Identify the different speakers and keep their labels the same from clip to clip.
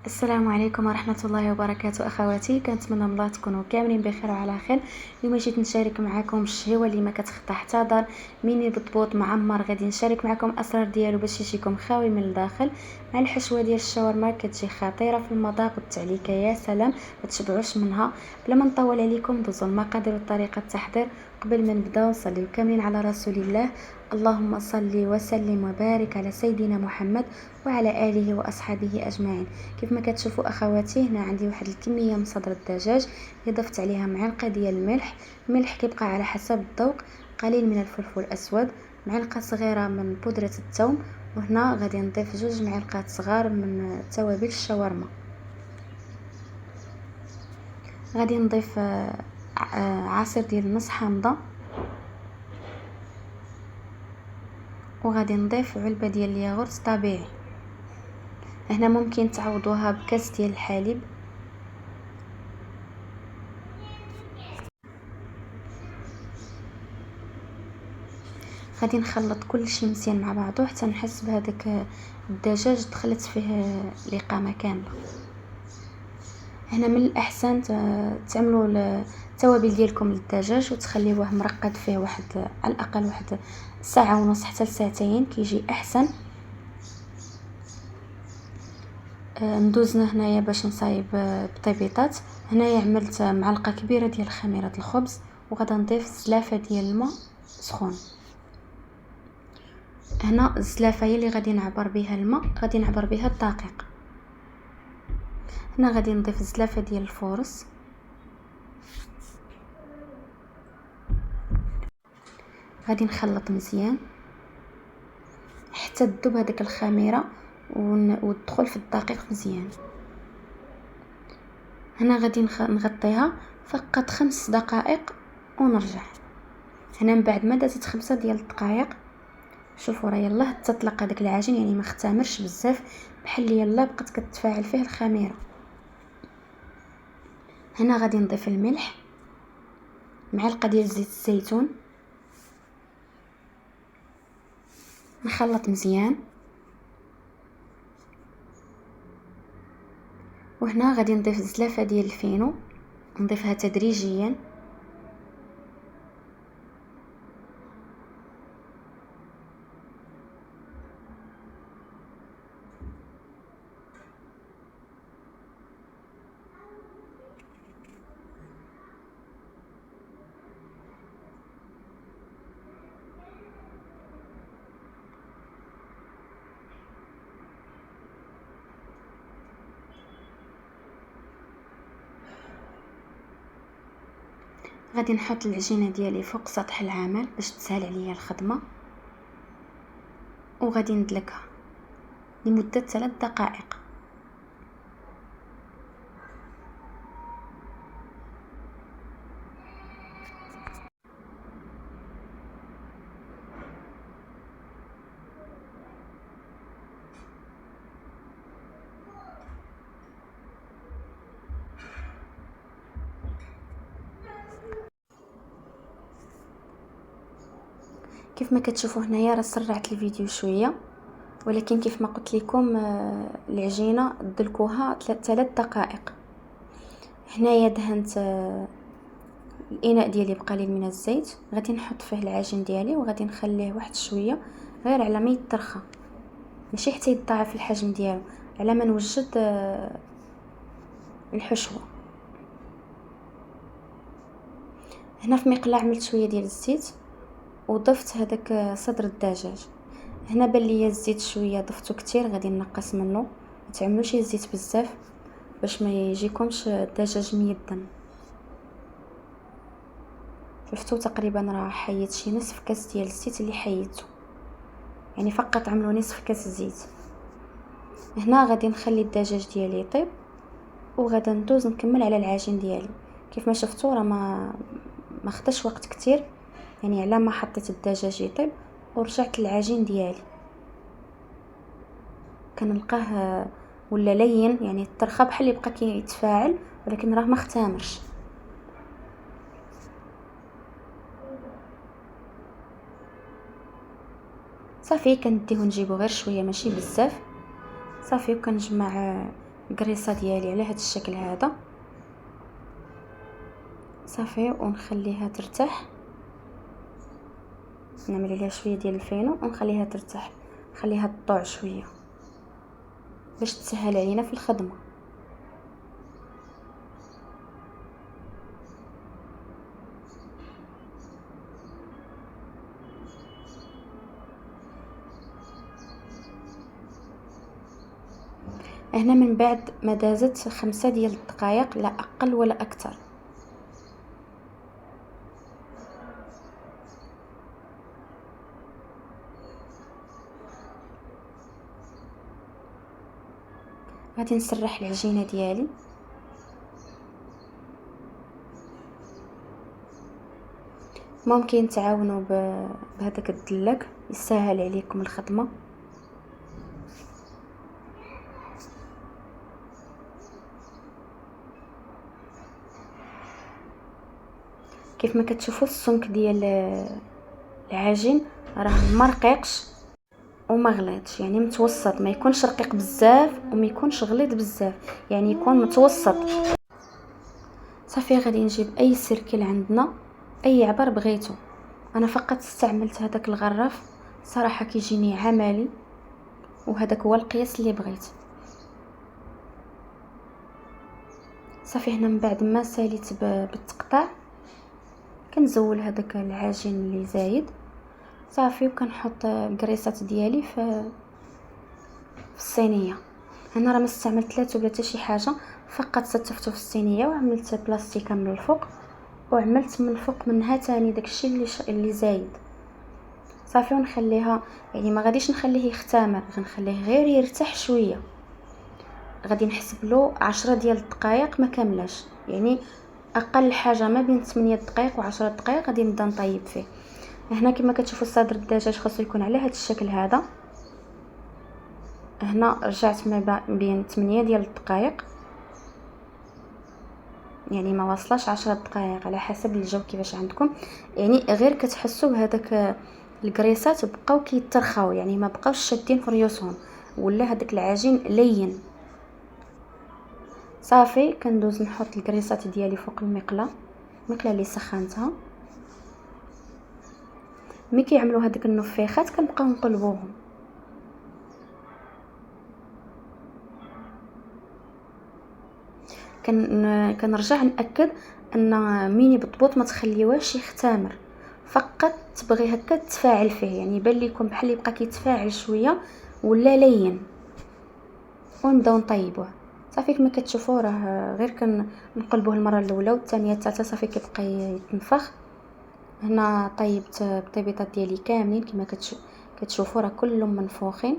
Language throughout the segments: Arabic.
Speaker 1: السلام عليكم ورحمة الله وبركاته أخواتي. كنتمنى من الله تكونوا كاملين بخير وعلى خير. اليوم جيت نشارك معكم الشهوة اللي ما كتخطى حتى دار ميني بطبوط معمر. غادي نشارك معكم اسرار ديالو باش يجيكم خاوي من الداخل. مع الحشوه ديال الشاورما كتجي خطيره في المذاق والتعليكه يا سلام، ما تشبعوش منها. بلا ما نطول عليكم دوزوا المقادير وطريقه التحضير. قبل ما نبداو نصليو كاملين على رسول الله. اللهم صل وسلم وبارك على سيدنا محمد وعلى اله واصحابه اجمعين. كيف ما كتشوفوا اخواتي، هنا عندي واحد الكميه من صدر الدجاج اللي ضفت عليها معلقه ديال الملح كيبقى على حسب الذوق، قليل من الفلفل الاسود، معلقه صغيره من بودره الثوم، وهنا غادي نضيف 2 معالق صغار من توابل الشاورما. غادي نضيف عصير ديال نص حامضه، وغادي نضيف علبه ديال الياغورت طبيعي. هنا ممكن تعوضوها بكاس ديال الحليب. غادي نخلط كل شيء مزيان مع بعضه حتى نحس بهذاك الدجاج دخلت فيه الإقامه كامله. هنا من الاحسن تعملوا التوابل ديالكم للدجاج وتخليوه مرقد فيه واحد على الاقل واحد ساعه ونص حتى لساعتين، كيجي احسن. ندوزنا هنايا باش نصايب بطيبيطات. هنايا عملت معلقه كبيره ديال خميره الخبز، وغادا نضيف زلافه ديال الماء سخون. هنا الزلافه هي اللي غادي نعبر بها الماء، غادي نعبر بها الدقيق. هنا غادي نضيف الزلافه ديال الفورص، غادي نخلط مزيان حتى تذوب هذيك الخميره وتدخل في الدقيق مزيان. هنا غادي نغطيها فقط 5 دقائق ونرجع. هنا من بعد ما دازت 5 ديال الدقائق، شوفوا راه يلاه تطلق هذاك العجين، يعني ما اختمرش بزاف، بحال اللي يلاه بقات كتفاعل فيه الخميره. هنا غادي نضيف الملح، معلقه ديال زيت الزيتون، نخلط مزيان. وهنا غادي نضيف زلافه ديال الفينو، نضيفها تدريجيا. غادي نحط العجينه ديالي فوق سطح العمل باش تسهل عليا الخدمه، وغادي ندلكها لمده 3 دقائق. كيف ما كتشوفوا هنايا راه سرعت الفيديو شويه، ولكن كيف ما قلت لكم العجينه دلكوها 3 دقائق. هنايا دهنت الاناء ديالي بقليل من الزيت، غادي نحط فيه العجين ديالي وغادي نخليه واحد شويه غير على ما يترخى، ماشي حتى يتضاعف الحجم ديالو، على ما نوجد الحشوه. هنا في مقلاة عملت شويه ديال الزيت وضفت هذاك صدر الدجاج. هنا بان ليا الزيت شويه ضفتو كتير، غادي نقص منه. ما تعملوش الزيت بزاف باش ما يجيكمش الدجاج ميدن. شفتوا تقريبا راه حيت شي نصف كاس ديال الزيت اللي حيته، يعني فقط عملوا نصف كاس زيت. هنا غادي نخلي الدجاج ديالي يطيب، وغادا ندوز نكمل على العجين ديالي. كيف ما شفتوا راه ما خداش وقت كتير، يعني على ما حطيت الدجاج يطيب ورجعت للعجين ديالي كنلقاه ولا لين، يعني الطرخه بحال اللي بقى كيتفاعل ولكن راه ما اختمرش. صافي كنديه نجيبو غير شويه ماشي بزاف. صافي وكنجمع القريصه ديالي على هذا الشكل هذا صافي، ونخليها ترتاح. نعمل عليها شويه ديال الفينو ونخليها ترتاح، نخليها تطوع شويه باش تسهل علينا في الخدمه. هنا من بعد ما دازت 5 ديال الدقائق، لا اقل ولا اكثر. غادي نسرح العجينه ديالي. ممكن تعاونوا بهذاك الدلاك يسهل عليكم الخدمه. كيف ما كتشوفوا السمك ديال العجين راه ما رقيقش وما غليظش، يعني متوسط، ما يكونش رقيق بزاف وما يكونش غليظ بزاف، يعني يكون متوسط. صافي غادي نجيب اي سيركل عندنا، اي عبر بغيتو. انا فقط استعملت هذاك الغراف، صراحه كيجيني عملي وهذاك هو القياس اللي بغيت. صافي هنا من بعد ما ساليت بالتقطاع كنزول هذاك العجين اللي زايد صافي، وكنحط الكريسات ديالي في الصينيه. هنا راه ما استعملت لا توب لا حتى شي حاجه، فقط ستفته في الصينيه وعملت بلاستيكه من الفوق، وعملت من الفوق منها تاني داكشي اللي زايد صافي. ونخليها، يعني ما غاديش نخليه يختمر، غنخليه غير يرتاح شويه. غادي نحسب له 10 ديال الدقائق ما كاملاش، يعني اقل حاجه ما بين 8 دقائق و10 دقائق غادي نبدا نطيب فيه. هنا كما كتشوفوا صدر الدجاج خاصو يكون على هذا الشكل هذا. هنا رجعت ما بين 8 ديال الدقائق، يعني ما وصلش 10 دقائق على حسب الجو كيفاش عندكم. يعني غير كتحسوا بهذاك الكريسات بقاو كيترخاو، يعني ما بقاوش شادين في ريوسهم، ولا هذاك العجين لين. صافي كندوز نحط الكريسات ديالي فوق المقله اللي سخنتها. ملي كيعملوا هذيك النفيخات كنبقاو نقلبوهم. كنرجع ناكد ان ميني بطبوط ما تخليوهش يختمر، فقط تبغي هكا تفاعل فيه، يعني يبان لكم بحال يبقى كيتفاعل شويه ولا لين، ونبداو نطيبوه. صافي كما كتشوفوا راه غير كنقلبوه المره الاولى والثانيه الثالثه صافي كيبقى يتنفخ. هنا طيبت الطيبيطات ديالي كاملين كما كتشوفوا راه كلهم منفوخين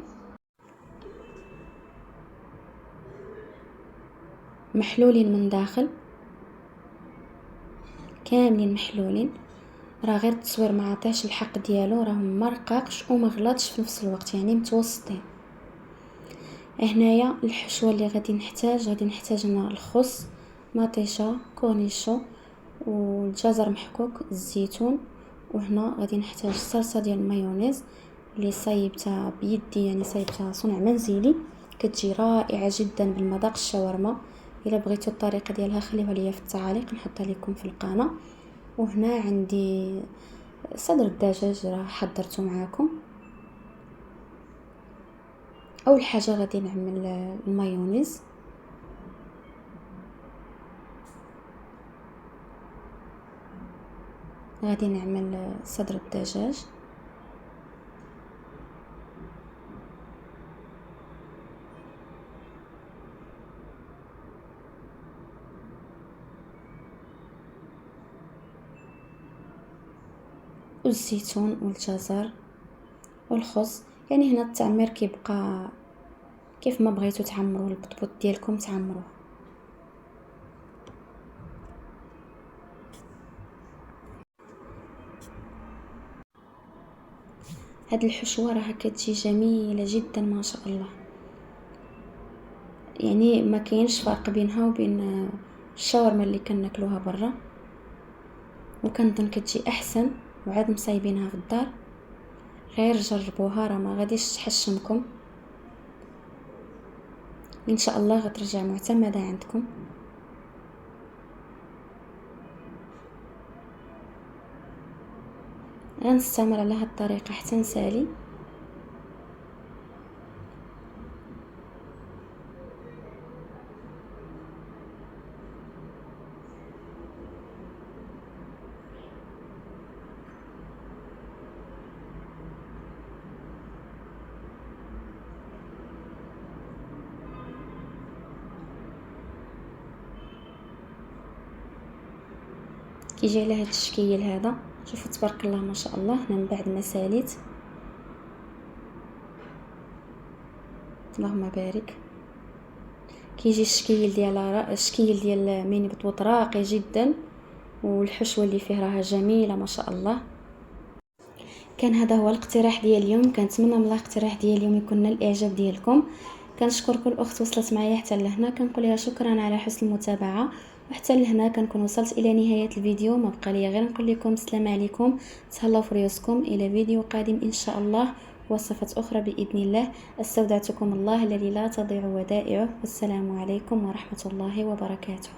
Speaker 1: محلولين من داخل، كاملين محلولين. راه غير التصوير ما عطاش الحق ديالو، راه ما رقاقش وما غلطش في نفس الوقت، يعني متوسطين. هنايا الحشوه اللي غادي نحتاج هنا الخس، مطيشه، كورنيشو، والجزر محكوك، الزيتون. وهنا غادي نحتاج صلصه ديال المايونيز اللي صايبتها بيدي، يعني صايبتها صنع منزلي، كتجي رائعه جدا بالمذاق الشاورما. الا بغيتوا الطريقه ديالها خليوها ليا في التعاليق نحطها لكم في القناه. وهنا عندي صدر الدجاج راه حضرته معاكم. اول حاجه غادي نعمل المايونيز. غادي نعمل صدر الدجاج، والزيتون والجزر والخس. يعني هنا التعمير كيبقى كيف ما بغيتو تعمروا البطبوط ديالكم تعمروه. هاد الحشوه راه كتجي جميله جدا ما شاء الله، يعني ما كاينش فرق بينها وبين الشاورما اللي كناكلوها برا، وكنظن كتجي احسن وعاد مصايبينها في الدار. غير جربوها راه ما غاديش تحشمكم. ان شاء الله غترجع معتمده عندكم. غنستمر على هاد الطريقه حتى نسالي. كيجي على هاد الشكل هذا، شوفوا تبارك الله ما شاء الله. من بعد ما ساليت اللهم بارك كيجي الشكل ديال ميني بطبوط راقي جدا، والحشوه اللي فيه راها جميله ما شاء الله. كان هذا هو الاقتراح ديال اليوم. كنتمنى من الاقتراح ديال اليوم يكون الاعجاب ديالكم. كنشكر كل اخت وصلت معايا حتى لهنا، كنقول لها شكرا على حسن المتابعه. وحتى لهنا كنكون وصلت الى نهايه الفيديو. ما بقى لي غير نقول لكم السلام عليكم، تهلاو في ريوسكم. الى فيديو قادم ان شاء الله، وصفات اخرى باذن الله. استودعتكم الله الذي لا تضيع ودائعه، والسلام عليكم ورحمه الله وبركاته.